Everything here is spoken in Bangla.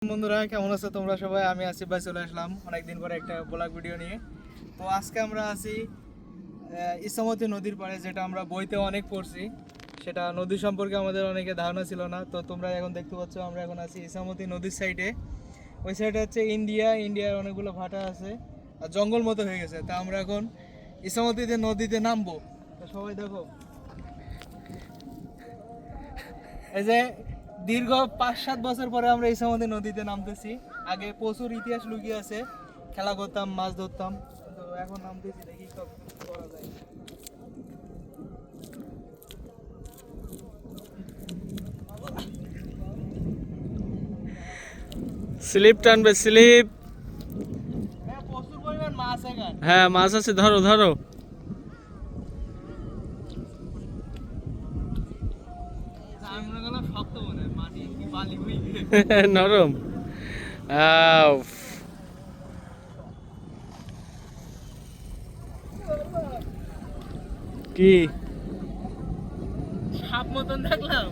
বন্ধুরা কেমন আছো তোমরা সবাই? আমি আসিফ ভাই চলে আসলাম অনেকদিন পরে একটা ব্লগ ভিডিও নিয়ে। তো আজকে আমরা আছি ইছামতি নদীর পাড়ে, যেটা আমরা বইতে অনেক পড়ছি। সেটা নদী সম্পর্কে আমাদের অনেকে ধারণা ছিল না। তো তোমরা এখন দেখতে পাচ্ছ আমরা এখন আছি ইছামতি নদীর সাইডে। ওই সাইডে হচ্ছে ইন্ডিয়ার অনেকগুলো ভাটা আছে আর জঙ্গল মতো হয়ে গেছে। তা আমরা এখন ইছামতিতে নদীতে নামবো। তো সবাই দেখো, এই যে দীর্ঘ 5-7 বছর পরে আমরা ইছামতি নদীতে নামতেছি। আগে প্রচুর ইতিহাস লুকিয়ে আছে, খেলা করতাম, মাছ ধরতাম, কিন্তু এখন নামতেছি, দেখি সব কিছু করা যায়। স্লিপ টানবে স্লিপ। হ্যাঁ, প্রচুর পরিমাণ মাছ এখানে। হ্যাঁ মাছ আছে, ধরো ধরো। আমি মনে করলাম শক্ত মনে হয়, মাটি কি বালি হয়ে নরম। আউ, কি সাপ মতন দেখলাম।